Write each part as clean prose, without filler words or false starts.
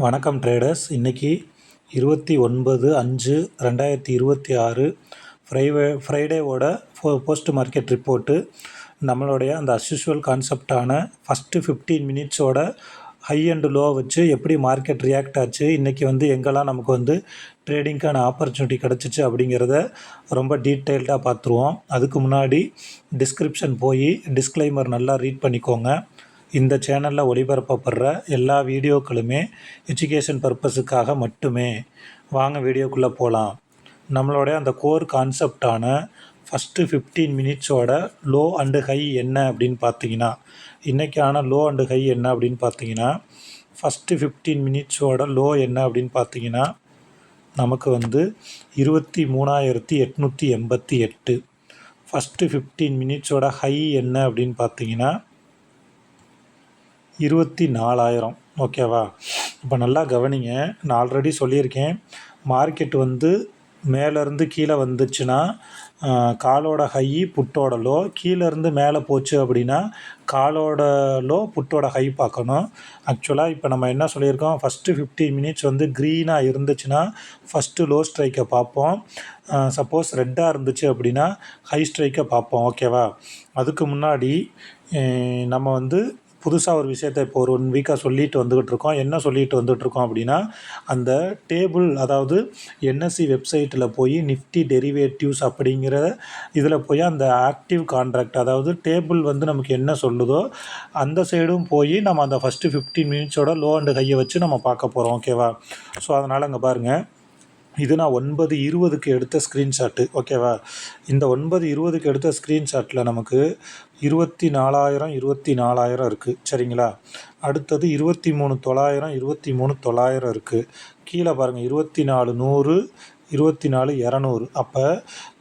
வணக்கம் ட்ரேடர்ஸ். இன்றைக்கி 29/5/2026 ஃப்ரைடேவோட post market report. நம்மளுடைய அந்த அஸ்யூஷுவல் கான்செப்டான ஃபஸ்ட்டு 15 மினிட்ஸோட ஹை அண்ட் லோ வச்சு எப்படி மார்க்கெட் ரியாக்ட் ஆச்சு, இன்றைக்கி எங்கெல்லாம் நமக்கு ட்ரேடிங்க்கான ஆப்பர்ச்சுனிட்டி கிடச்சிச்சு அப்படிங்கிறத ரொம்ப டீட்டெயில்டாக பார்த்துருவோம். அதுக்கு முன்னாடி டிஸ்கிரிப்ஷன் போய் டிஸ்க்ளைமர் நல்லா ரீட் பண்ணிக்கோங்க. இந்த சேனலில் ஒளிபரப்பப்படுற எல்லா வீடியோக்களுமே எஜுகேஷன் பர்பஸுக்காக மட்டுமே. வாங்க வீடியோக்குள்ளே போகலாம். நம்மளுடைய அந்த கோர் கான்செப்டான ஃபஸ்ட்டு 15 மினிட்ஸோட லோ அண்டு ஹை என்ன அப்படின்னு பார்த்தீங்கன்னா, இன்றைக்கான லோ அண்டு ஹை என்ன அப்படின்னு பார்த்தீங்கன்னா, ஃபஸ்ட்டு 15 மினிட்ஸோட லோ என்ன அப்படின்னு பார்த்தீங்கன்னா, நமக்கு 23,888. ஃபஸ்ட்டு 15 மினிட்ஸோட ஹை என்ன அப்படின்னு பார்த்தீங்கன்னா 24,000. ஓகேவா? இப்போ நல்லா கவனிங்க. நான் ஆல்ரெடி சொல்லியிருக்கேன், மார்க்கெட் மேலேருந்து கீழே வந்துச்சுன்னா காலோட ஹை புட்டோட லோ, கீழேருந்து மேலே போச்சு அப்படின்னா காலோட லோ புட்டோட ஹை பார்க்கணும். ஆக்சுவலாக இப்போ நம்ம என்ன சொல்லியிருக்கோம், ஃபஸ்ட்டு 15 மினிட்ஸ் க்ரீனாக இருந்துச்சுன்னா ஃபஸ்ட்டு லோ ஸ்ட்ரைக்கை பார்ப்போம். சப்போஸ் ரெட்டாக இருந்துச்சு அப்படின்னா ஹை ஸ்ட்ரைக்கை பார்ப்போம். ஓகேவா? அதுக்கு முன்னாடி நம்ம புதுசாக ஒரு விஷயத்தை இப்போ ஒரு 1 வீக்காக சொல்லிட்டு வந்துக்கிட்டு இருக்கோம். என்ன சொல்லிட்டு வந்துட்டுருக்கோம் அப்படின்னா, அந்த டேபிள், அதாவது என்எஸ்சி வெப்சைட்டில் போய் நிஃப்டி டெரிவேட்டிவ்ஸ் அப்படிங்கிற இதில் போய் அந்த ஆக்டிவ் கான்ட்ராக்ட், அதாவது டேபிள் நமக்கு என்ன சொல்லுதோ அந்த சைடும் போய் நம்ம அந்த ஃபஸ்ட்டு 15 மினிட்ஸோட லோ அண்டு ஹையை வச்சு நம்ம பார்க்க போகிறோம். ஓகேவா? ஸோ அதனால் அங்கே பாருங்கள், இது நான் 9:20க்கு எடுத்த ஸ்க்ரீன்ஷாட்டு. ஓகேவா? இந்த 9:20க்கு எடுத்த ஸ்க்ரீன்ஷாட்டில் நமக்கு 24,000 இருக்குது. சரிங்களா? அடுத்தது 23,900 23,900 இருக்குது. கீழே பாருங்கள் 24,100 24,200. அப்போ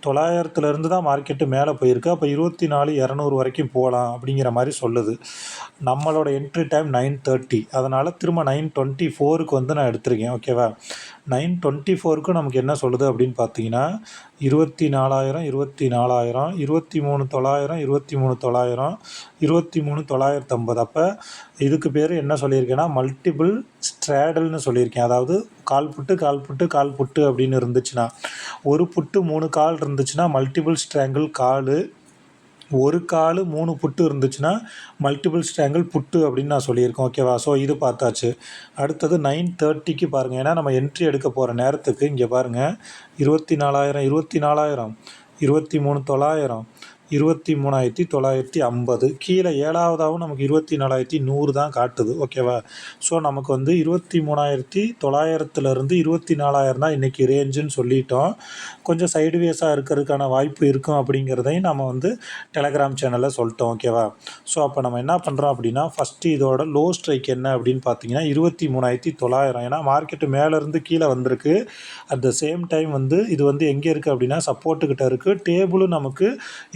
900லேருந்து தான் மார்க்கெட்டு மேலே போயிருக்கு. அப்போ 24,200 வரைக்கும் போகலாம் அப்படிங்கிற மாதிரி சொல்லுது. நம்மளோட என்ட்ரி டைம் 9:30. அதனால் திரும்ப 9:24க்கு நான் எடுத்திருக்கேன். ஓகேவா? 9:24க்கு நமக்கு என்ன சொல்லுது அப்படின்னு பார்த்தீங்கன்னா, 24,000 24,000 23,900 23,900 23,950. அப்போ இதுக்கு பேர் என்ன சொல்லியிருக்கேன்னா, மல்டிபிள் ஸ்ட்ராடல்னு சொல்லியிருக்கேன். அதாவது கால் புட்டு அப்படின்னு இருந்துச்சுன்னா, ஒரு புட்டு 3 கால் இருந்துச்சுன்னா மல்டிபிள் ஸ்ட்ராங்கிள் காலு, ஒரு கால் 3 புட்டு இருந்துச்சுன்னா மல்டிபிள் ஸ்ட்ராங்கிள் புட்டு அப்படின்னு நான் சொல்லியிருக்கேன். ஓகேவா? ஸோ இது பார்த்தாச்சு. அடுத்தது 9:30க்கு பாருங்கள். ஏன்னா நம்ம என்ட்ரி எடுக்க போகிற நேரத்துக்கு இங்கே பாருங்கள், 24,000 24,000 23,900 23,950. கீழே 7வதாகவும் நமக்கு 24,100 தான் காட்டுது. ஓகேவா? ஸோ நமக்கு 23,900லேருந்து 24,000 தான் இன்றைக்கி ரேஞ்சுன்னு சொல்லிட்டோம். கொஞ்சம் சைடுவேஸாக இருக்கிறதுக்கான வாய்ப்பு இருக்கும் அப்படிங்கிறதையும் நம்ம டெலகிராம் சேனலில் சொல்லிட்டோம். ஓகேவா? ஸோ அப்போ நம்ம என்ன பண்ணுறோம் அப்படின்னா, ஃபஸ்ட்டு இதோட லோ ஸ்ட்ரைக் என்ன அப்படின்னு பார்த்தீங்கன்னா 23,900. ஏன்னா மார்க்கெட்டு மேலேருந்து கீழே வந்திருக்கு. அட் த சேம் டைம் இது எங்கே இருக்குது அப்படின்னா சப்போர்ட்டுக்கிட்ட இருக்குது. டேபிளும் நமக்கு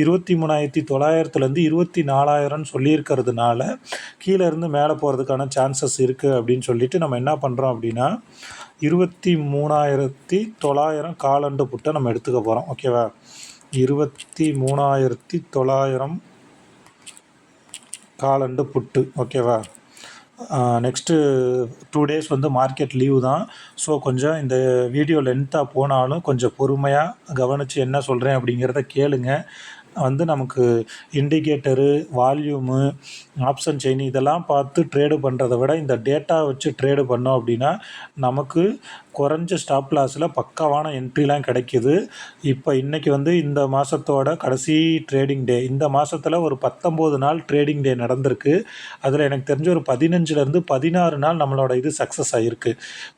23,900லேருந்து 24,000ன்னு சொல்லியிருக்கிறதுனால கீழேருந்து மேலே போகிறதுக்கான சான்சஸ் இருக்குது அப்படின்னு சொல்லிட்டு நம்ம என்ன பண்ணுறோம் அப்படின்னா 23,900 காலண்டு புட்டை நம்ம எடுத்துக்க போகிறோம். ஓகேவா? 23,900 காலண்டு புட்டு. ஓகேவா? நெக்ஸ்ட்டு 2 டேஸ் மார்க்கெட் லீவு தான். ஸோ கொஞ்சம் இந்த வீடியோ லென்த்தாக போனாலும் கொஞ்சம் பொறுமையாக கவனித்து என்ன சொல்கிறேன் அப்படிங்கிறத கேளுங்க. நமக்கு இண்டிகேட்டரு, வால்யூமு, ஆப்ஷன் செயின் இதெல்லாம் பார்த்து ட்ரேடு பண்ணுறத விட இந்த டேட்டா வச்சு ட்ரேடு பண்ணோம் அப்படின்னா நமக்கு குறைஞ்ச ஸ்டாப் லாஸில் பக்காவான என்ட்ரிலாம் கிடைக்கிது. இப்போ இன்றைக்கி இந்த மாதத்தோட கடைசி ட்ரேடிங் டே. இந்த மாதத்தில் ஒரு 19 நாள் ட்ரேடிங் டே நடந்திருக்கு. அதில் எனக்கு தெரிஞ்ச ஒரு 15லேருந்து 16 நாள் நம்மளோட இது சக்ஸஸ் ஆகிருக்கு.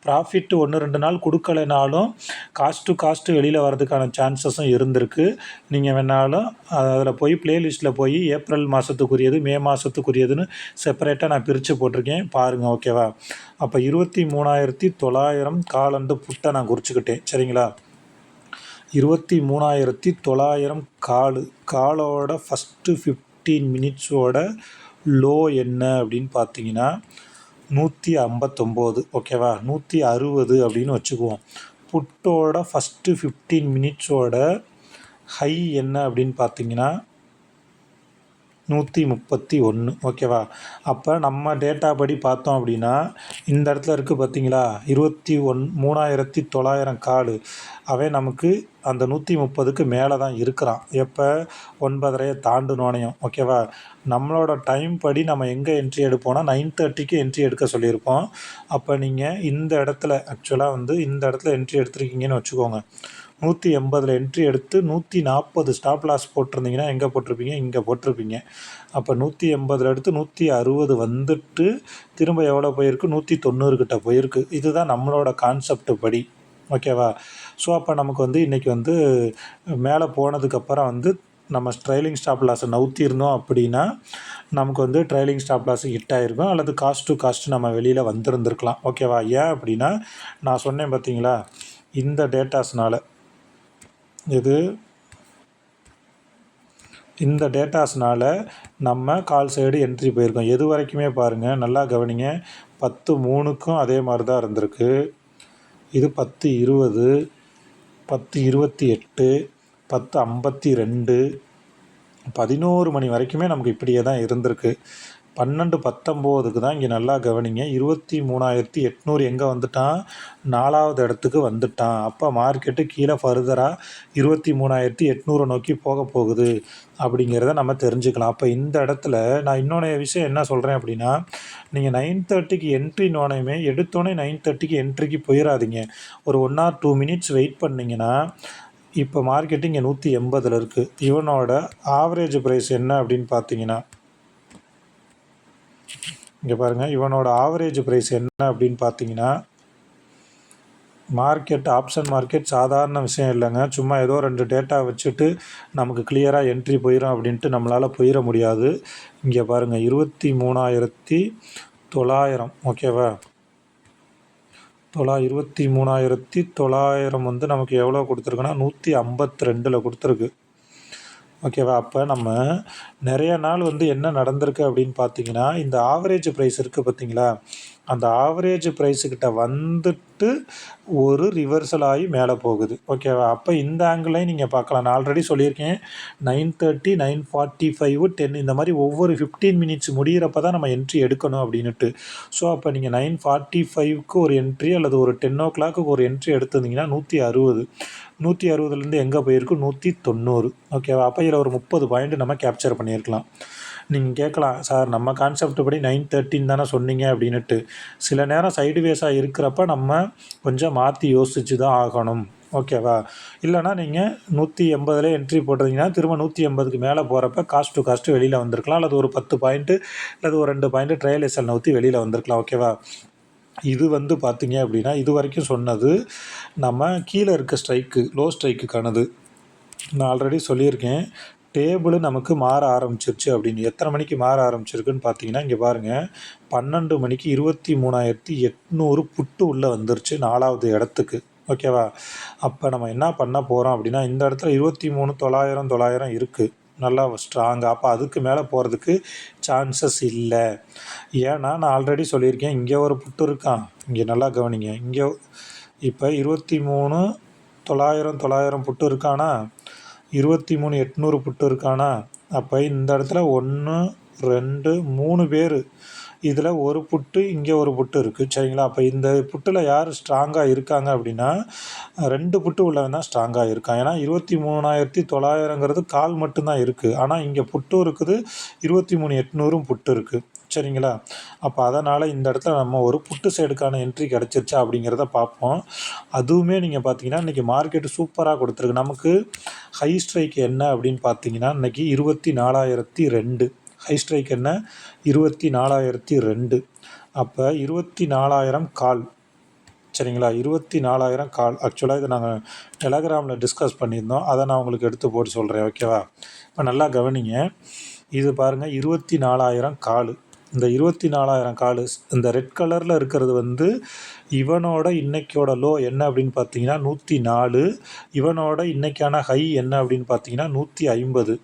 ப்ராஃபிட் 1-2 நாள் கொடுக்கலைனாலும் காஸ்ட்டு வெளியில் வர்றதுக்கான சான்சஸும் இருந்திருக்கு. நீங்கள் வேணாலும் அதில் போய் ப்ளேலிஸ்ட்டில் போய் ஏப்ரல் மாதத்துக்குரியது, மே மாதத்துக்குரியதுன்னு செப்பரேட்டாக நான் பிரித்து போட்டிருக்கேன், பாருங்கள். ஓகேவா? அப்போ 23,900 காலண்டு புட்டை நான் குறிச்சிக்கிட்டேன். சரிங்களா? 23,900 காலோட ஃபஸ்ட்டு 15 மினிட்ஸோட லோ என்ன அப்படின்னு பார்த்தீங்கன்னா 159. ஓகேவா? 160 அப்படின்னு வச்சுக்குவோம். புட்டோட ஃபஸ்ட்டு 15 மினிட்ஸோட ஹை என்ன அப்படின்னு பார்த்தீங்கன்னா 131 ஓகேவா. அப்போ நம்ம டேட்டா படி பார்த்தோம் அப்படின்னா இந்த இடத்துல இருக்குது பார்த்தீங்களா 33,900 கால் அவன் நமக்கு அந்த 130க்கு மேலே தான் இருக்கிறான். எப்போ 9:30 தாண்டினோனையும் ஓகேவா. நம்மளோட டைம் படி நம்ம எங்கே என்ட்ரி எடுப்போம்னா 9:30க்கு என்ட்ரி எடுக்க சொல்லியிருப்போம். அப்போ நீங்கள் இந்த இடத்துல ஆக்சுவலாக வந்து இந்த இடத்துல என்ட்ரி எடுத்துருக்கீங்கன்னு வச்சுக்கோங்க. 180 என்ட்ரி எடுத்து 140 ஸ்டாப் லாஸ் போட்டிருந்தீங்கன்னா எங்கே போட்டிருப்பீங்க, இங்கே போட்டிருப்பீங்க. அப்போ 180 எடுத்து 160 வந்துட்டு திரும்ப எவ்வளோ போயிருக்கு, 190 கிட்ட போயிருக்கு. இதுதான் நம்மளோட கான்செப்ட் படி ஓகேவா. ஸோ அப்போ நமக்கு வந்து இன்றைக்கி வந்து மேலே போனதுக்கப்புறம் வந்து நம்ம ட்ரைலிங் ஸ்டாப் லாஸை நவுத்திருந்தோம் அப்படின்னா நமக்கு வந்து ட்ரைலிங் ஸ்டாப் லாஸ் ஹிட் ஆகிருக்கும், அல்லது காஸ்ட் டு காஸ்ட் நம்ம வெளியில் வந்திருந்துருக்கலாம் ஓகேவா. ஏன் அப்படின்னா நான் சொன்னேன் பார்த்தீங்களா இந்த டேட்டாஸ்னால் இந்த டேட்டாஸ்னால் நம்ம கால் சைடு என்ட்ரி போயிருக்கோம். எது வரைக்குமே பாருங்கள், நல்லா கவனிங்க. 10:03க்கும் அதே மாதிரி தான் இருந்திருக்கு. இது 10:20, 10:28, 10:52, 11 மணி வரைக்குமே நமக்கு இப்படியே தான் இருந்திருக்கு. 12:19க்கு தான் இங்கே நல்லா கவனிங்க 23,800 எங்கே வந்துட்டான், 4வது இடத்துக்கு வந்துட்டான். அப்போ மார்க்கெட்டு கீழே ஃபர்தராக 23,800 நோக்கி போக போகுது அப்படிங்கிறத நம்ம தெரிஞ்சுக்கலாம். அப்போ இந்த இடத்துல நான் இன்னொன்று விஷயம் என்ன சொல்கிறேன் அப்படின்னா, நீங்கள் 9:30க்கு என்ட்ரி நோனையுமே எடுத்தோடனே 9:30க்கு என்ட்ரிக்கு போயிடாதீங்க. ஒரு 1 or 2 மினிட்ஸ் வெயிட் பண்ணிங்கன்னா இப்போ மார்க்கெட்டு இங்கே 180 இருக்குது. இவனோட ஆவரேஜ் ப்ரைஸ் என்ன அப்படின்னு பார்த்தீங்கன்னா இங்கே பாருங்கள், இவனோட ஆவரேஜ் ப்ரைஸ் என்ன அப்படின்னு பார்த்தீங்கன்னா மார்க்கெட் ஆப்ஷன் மார்க்கெட் சாதாரண விஷயம் இல்லைங்க. சும்மா ஏதோ 2 டேட்டா வச்சுட்டு நமக்கு கிளியராக என்ட்ரி போயிடும் அப்படின்ட்டு நம்மளால் போயிட முடியாது. இங்கே பாருங்கள் 23,900 ஓகேவா. 23,900 வந்து நமக்கு எவ்வளோ கொடுத்துருக்குன்னா 152 கொடுத்துருக்கு ஓகேவா. அப்போ நம்ம நிறைய நாள் வந்து என்ன நடந்திருக்கு அப்படின்னு பார்த்தீங்கன்னா இந்த ஆவரேஜ் ப்ரைஸ் இருக்குது பார்த்தீங்களா, அந்த ஆவரேஜ் ப்ரைஸுக்கிட்ட வந்துட்டு ஒரு ரிவர்சல் ஆகி மேலே போகுது ஓகேவா. அப்போ இந்த ஆங்கிளையும் நீங்கள் பார்க்கலாம். நான் ஆல்ரெடி சொல்லியிருக்கேன் 9:30, 9:45, 10 இந்த மாதிரி ஒவ்வொரு 15 மினிட்ஸ் முடிகிறப்ப தான் நம்ம என்ட்ரி எடுக்கணும் அப்படின்ட்டு. ஸோ அப்போ நீங்கள் 9:45க்கு ஒரு என்ட்ரி அல்லது ஒரு 10 o'clock ஒரு என்ட்ரி எடுத்திருந்தீங்கன்னா 160, 160லேருந்து எங்கே போயிருக்கு 190 ஓகேவா. அப்போ இதில் ஒரு 30 பாயிண்ட் நம்ம கேப்சர் பண்ணியிருக்கலாம். நீங்கள் கேட்கலாம், சார் நம்ம கான்செப்ட் படி 9:13 தானே சொன்னீங்க அப்படின்ட்டு. சில நேரம் சைடுவேஸாக இருக்கிறப்ப நம்ம கொஞ்சம் மாற்றி யோசித்து தான் ஆகணும் ஓகேவா. இல்லைனா நீங்கள் 180 என்ட்ரி போட்டிருந்தீங்கன்னா திரும்ப 180க்கு மேலே போகிறப்ப காஸ்ட் டு காஸ்ட்டு வெளியில் வந்திருக்கலாம், அல்லது ஒரு 10 பாயிண்ட்டு அல்லது ஒரு 2 பாயிண்ட்டு ட்ரையல் எஸ்எல் நவுற்றி வெளியில் வந்திருக்கலாம் ஓகேவா. இது வந்து பார்த்தீங்க அப்படின்னா இது வரைக்கும் சொன்னது நம்ம கீழே இருக்க ஸ்ட்ரைக்கு லோ ஸ்ட்ரைக்குக்கானது. நான் ஆல்ரெடி சொல்லியிருக்கேன் டேபிள் நமக்கு மாற ஆரம்பிச்சிருச்சு அப்படின்னு. எத்தனை மணிக்கு மாற ஆரம்பிச்சிருக்குன்னு பார்த்தீங்கன்னா இங்கே பாருங்கள் 12 மணிக்கு 23,800 புட்டு உள்ளே வந்துருச்சு 4வது இடத்துக்கு ஓகேவா. அப்போ நம்ம என்ன பண்ண போகிறோம் அப்படின்னா இந்த இடத்துல 23,900 இருக்குது நல்லா ஸ்ட்ராங்காக. அப்போ அதுக்கு மேலே போகிறதுக்கு சான்சஸ் இல்லை. ஏன்னா நான் ஆல்ரெடி சொல்லியிருக்கேன் இங்கே ஒரு புட்டு இருக்கான், இங்கே நல்லா கவனிங்க. இங்கே இப்போ 23,900 புட்டு இருக்கானா, 23,800 புட்டு இருக்கானா. அப்போ இந்த இடத்துல 1, 2, 3 பேர், இதில் ஒரு புட்டு இங்கே ஒரு புட்டு இருக்குது சரிங்களா. அப்போ இந்த புட்டில் யார் ஸ்ட்ராங்காக இருக்காங்க அப்படின்னா 2 புட்டு உள்ளவன் தான் ஸ்ட்ராங்காக இருக்கான். ஏன்னா 23,900ங்கிறது கால் மட்டும்தான் இருக்குது, ஆனால் இங்கே புட்டும் இருக்குது 23,800 புட்டு இருக்குது சரிங்களா. அப்போ அதனால் இந்த இடத்துல நம்ம ஒரு புட்டு சைடுக்கான என்ட்ரி கிடச்சிருச்சா அப்படிங்கிறத பார்ப்போம். அதுவுமே நீங்கள் பார்த்தீங்கன்னா இன்றைக்கி மார்க்கெட்டு சூப்பராக கொடுத்துருக்கு. நமக்கு ஹை ஸ்ட்ரைக் என்ன அப்படின்னு பார்த்தீங்கன்னா இன்றைக்கி 24,002 ஹை ஸ்ட்ரைக் என்ன 24,002. அப்போ 24,000 கால் சரிங்களா. 24,000 கால். ஆக்சுவலாக இதை நாங்கள் டெலகிராமில் டிஸ்கஸ் பண்ணியிருந்தோம், அதை நான் உங்களுக்கு எடுத்து போட்டு சொல்கிறேன் ஓகேவா. இப்போ நல்லா கவனிங்க, இது பாருங்கள் 24,000 கால். இந்த 24,000 கால் இந்த ரெட் கலரில் இருக்கிறது வந்து இவனோட இன்றைக்கோட லோ என்ன அப்படின்னு பார்த்தீங்கன்னா 104. இவனோட இன்றைக்கான ஹை என்ன அப்படின்னு பார்த்தீங்கன்னா 150.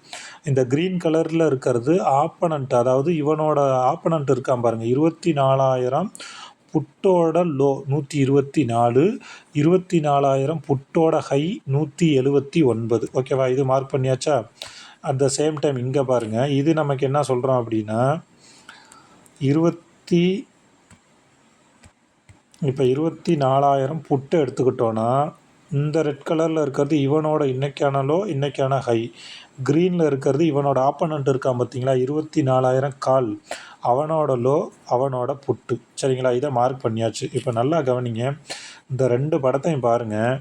இந்த க்ரீன் கலரில் இருக்கிறது ஆப்பனண்ட், அதாவது இவனோட ஆப்பனண்ட் இருக்கான் பாருங்கள் 24,000 புட்டோட லோ 124, 24,000 புட்டோட ஹை 179 ஓகேவா. இது மார்க் பண்ணியாச்சா. அட் த சேம் டைம் இங்கே பாருங்கள், இது நமக்கு என்ன சொல்கிறோம் அப்படின்னா இப்போ 24,000 புட்டு எடுத்துக்கிட்டோன்னா, இந்த ரெட் கலரில் இருக்கிறது இவனோட இன்னைக்கான ஹை, க்ரீனில் இருக்கிறது இவனோட ஆப்பனண்ட் இருக்கான் பார்த்தீங்களா, 24,000 கால், அவனோட லோ, அவனோட புட்டு. சரிங்களா, இதை மார்க் பண்ணியாச்சு. இப்போ நல்லா கவனிங்க, இந்த 2 படத்தையும் பாருங்கள்.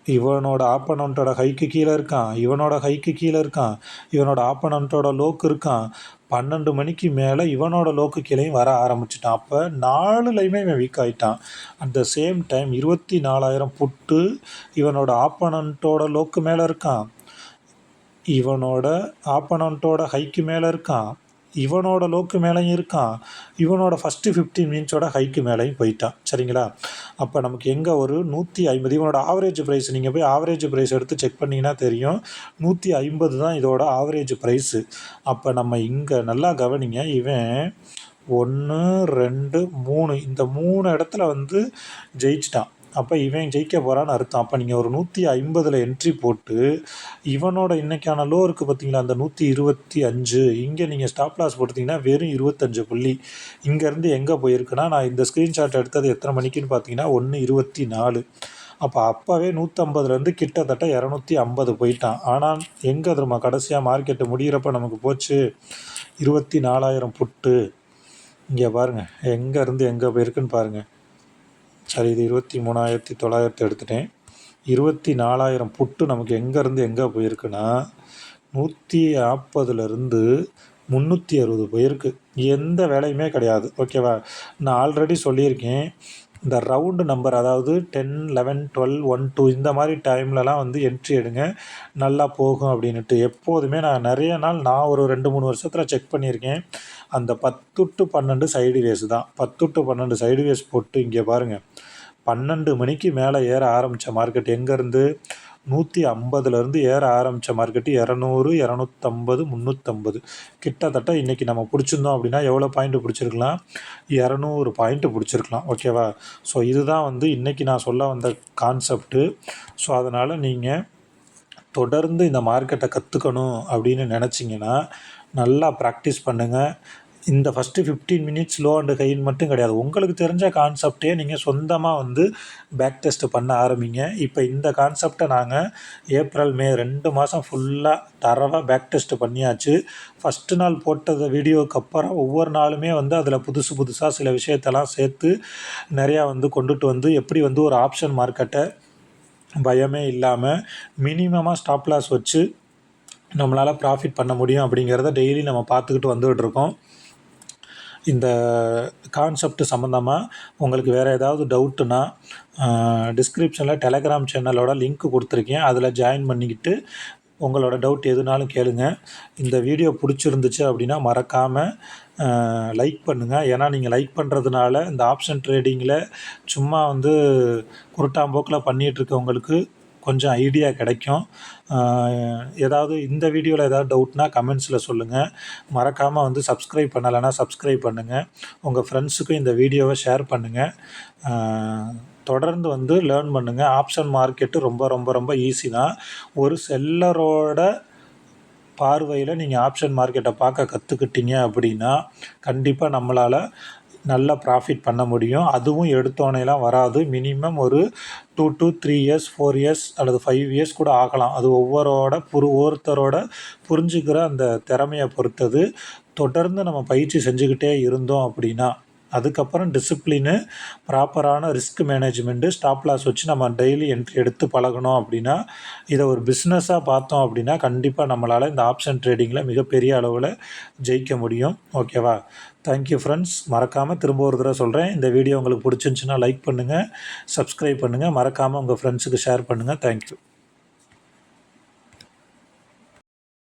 இவனோட ஆப்பனண்ட்டோட ஹைக்கு கீழே இருக்கான், இவனோட ஹைக்கு கீழே இருக்கான், இவனோட ஆப்பனண்ட்டோட லோக்கு இருக்கான். 12 மணிக்கு மேலே இவனோட லோக்கு கீழேயும் வர ஆரம்பிச்சிட்டான். அப்போ 4லையுமே இவன் வீக் ஆகிட்டான். அட் த சேம் டைம் 24,000 புட்டு இவனோட ஆப்பனண்ட்டோட லோக்கு மேலே இருக்கான், இவனோட ஆப்பனண்ட்டோட ஹைக்கு மேலே இருக்கான், இவனோட லோக்கு மேலேயும் இருக்கான், இவனோட ஃபஸ்ட்டு 15 மினிட்ஸோட ஹைக்கு மேலேயும் போயிட்டான். சரிங்களா, அப்போ நமக்கு எங்கே ஒரு 150, இவனோட ஆவரேஜ் ப்ரைஸ் நீங்கள் போய் ஆவரேஜ் ப்ரைஸ் எடுத்து செக் பண்ணிங்கன்னா தெரியும், 150 தான் இதோட ஆவரேஜ் ப்ரைஸு. அப்போ நம்ம இங்கே நல்லா கவனிங்க, இவன் 1 2 3 இந்த 3 இடத்துல வந்து ஜெயிச்சிட்டான். அப்போ இவன் ஜெயிக்க போகிறான்னு அர்த்தம். அப்போ நீங்கள் ஒரு 150ல் என்ட்ரி போட்டு இவனோட இன்றைக்கான லோ இருக்குது பார்த்தீங்களா, அந்த 125, இங்கே நீங்கள் ஸ்டாப் லாஸ் போட்டிங்கன்னா வெறும் 25 புள்ளி. இங்கேருந்து எங்கே போயிருக்குன்னா, நான் இந்த ஸ்க்ரீன்ஷாட் எடுத்தது எத்தனை மணிக்குன்னு பார்த்தீங்கன்னா 1:24. அப்போவே 150லேருந்து கிட்டத்தட்ட 250 போயிட்டான். ஆனால் எங்கே தெரியுமா கடைசியாக மார்க்கெட்டு முடிகிறப்ப நமக்கு போச்சு 24,000 புட்டு. இங்கே பாருங்கள் எங்கேருந்து எங்கே போயிருக்குன்னு பாருங்கள். சரி, இது 23,900 எடுத்துட்டேன். 24,000 புட்டு நமக்கு எங்கேருந்து எங்கே போயிருக்குன்னா 140லேருந்து 360 போயிருக்கு. எந்த வேலையுமே கிடையாது. ஓகேவா, நான் ஆல்ரெடி சொல்லியிருக்கேன், இந்த ரவுண்டு நம்பர், அதாவது 10, 11, 12, 1, 2 இந்த மாதிரி டைம்லலாம் வந்து என்ட்ரி எடுங்க, நல்லா போகும் அப்படின்ட்டு. எப்போதுமே நான் நிறைய நாள் ஒரு 2-3 வருஷத்தில் செக் பண்ணியிருக்கேன், அந்த 10 to 12 சைடு வேஸ் தான். 10 to 12 சைடு வேஸ் போட்டு இங்கே பாருங்கள், 12 மணிக்கு மேலே ஏற ஆரம்பித்த மார்க்கெட் எங்கேருந்து 150லேருந்து ஏற ஆரம்பித்த மார்க்கெட்டு 200, 250, 350 கிட்டத்தட்ட இன்றைக்கி நம்ம பிடிச்சிருந்தோம் அப்படின்னா எவ்வளோ பாயிண்ட்டு பிடிச்சிருக்கலாம், 200 பாயிண்ட்டு பிடிச்சிருக்கலாம். ஓகேவா, ஸோ இதுதான் வந்து இன்றைக்கி நான் சொல்ல வந்த கான்செப்ட்டு. ஸோ அதனால் நீங்கள் தொடர்ந்து இந்த மார்க்கெட்டை கற்றுக்கணும் அப்படின்னு நினச்சிங்கன்னா நல்லா ப்ராக்டிஸ் பண்ணுங்கள். இந்த ஃபஸ்ட்டு 15 மினிட்ஸ் லோ அண்டு ஹைன்னு மட்டும் கிடையாது, உங்களுக்கு தெரிஞ்ச கான்செப்டே நீங்கள் சொந்தமாக வந்து பேக் டெஸ்ட்டு பண்ண ஆரம்பிங்க. இப்போ இந்த கான்செப்டை நாங்கள் ஏப்ரல், மே 2 மாதம் ஃபுல்லாக தரவாக பேக் டெஸ்ட்டு பண்ணியாச்சு. ஃபஸ்ட்டு நாள் போட்டது வீடியோவுக்கு அப்புறம் ஒவ்வொரு நாளுமே வந்து அதில் புதுசாக சில விஷயத்தெல்லாம் சேர்த்து நிறையா வந்து கொண்டுட்டு வந்து எப்படி வந்து ஒரு ஆப்ஷன் மார்க்கெட்டை பயமே இல்லாமல் மினிமமாக ஸ்டாப் லாஸ் வச்சு நம்மளால் ப்ராஃபிட் பண்ண முடியும் அப்படிங்கிறத டெய்லி நம்ம பார்த்துக்கிட்டு வந்துகிட்ருக்கோம். இந்த கான்செப்ட் சம்மந்தமாக உங்களுக்கு வேறு ஏதாவது டவுட்டுன்னா டிஸ்கிரிப்ஷனில் டெலகிராம் சேனலோட லிங்க் கொடுத்துருக்கேன், அதில் ஜாயின் பண்ணிக்கிட்டு உங்களோட டவுட் எதுனாலும் கேளுங்க. இந்த வீடியோ பிடிச்சிருந்துச்சு அப்படின்னா மறக்காமல் லைக் பண்ணுங்கள். ஏன்னா நீங்கள் லைக் பண்ணுறதுனால இந்த ஆப்ஷன் ட்ரேடிங்கில் சும்மா வந்து குருட்டாம்போக்கில் பண்ணிகிட்ருக்கவங்களுக்கு கொஞ்சம் ஐடியா கிடைக்கும். ஏதாவது இந்த வீடியோவில் ஏதாவது டவுட்னால் கமெண்ட்ஸில் சொல்லுங்கள். மறக்காமல் வந்து சப்ஸ்கிரைப் பண்ணலைன்னா சப்ஸ்கிரைப் பண்ணுங்கள். உங்கள் ஃப்ரெண்ட்ஸுக்கும் இந்த வீடியோவை ஷேர் பண்ணுங்கள். தொடர்ந்து வந்து லேர்ன் பண்ணுங்கள். ஆப்ஷன் மார்க்கெட்டு ரொம்ப ரொம்ப ரொம்ப ஈஸி தான். ஒரு செல்லரோட பார்வையில் நீங்கள் ஆப்ஷன் மார்க்கெட்டை பார்க்க கற்றுக்கிட்டீங்க அப்படின்னா கண்டிப்பாக நம்மளால் நல்லா ப்ராஃபிட் பண்ண முடியும். அதுவும் எடுத்தோன்னேலாம் வராது. மினிமம் ஒரு 2 to 3 years, 4 years அல்லது 5 years கூட ஆகலாம். அது ஒவ்வொருத்தரோட புரிஞ்சுக்கிற அந்த திறமையை பொறுத்தது. தொடர்ந்து நம்ம பயிற்சி செஞ்சுக்கிட்டே இருந்தோம் அப்படின்னா அதுக்கப்புறம் டிசிப்ளினு, ப்ராப்பரான ரிஸ்க் மேனேஜ்மெண்ட்டு, ஸ்டாப் லாஸ் வச்சு நம்ம டெய்லி என்ட்ரி எடுத்து பழகணும் அப்படின்னா, இதை ஒரு பிஸ்னஸாக பார்த்தோம் அப்படின்னா கண்டிப்பாக நம்மளால் இந்த ஆப்ஷன் ட்ரேடிங்கில் மிகப்பெரிய அளவில் ஜெயிக்க முடியும். ஓகேவா, தேங்க்யூ ஃப்ரெண்ட்ஸ். மறக்காமல் திரும்ப ஒரு தடவை சொல்கிறேன், இந்த வீடியோ உங்களுக்கு பிடிச்சிருந்துச்சின்னா லைக் பண்ணுங்கள், சப்ஸ்கிரைப் பண்ணுங்கள், மறக்காமல் உங்கள் ஃப்ரெண்ட்ஸுக்கு ஷேர் பண்ணுங்கள். தேங்க்யூ.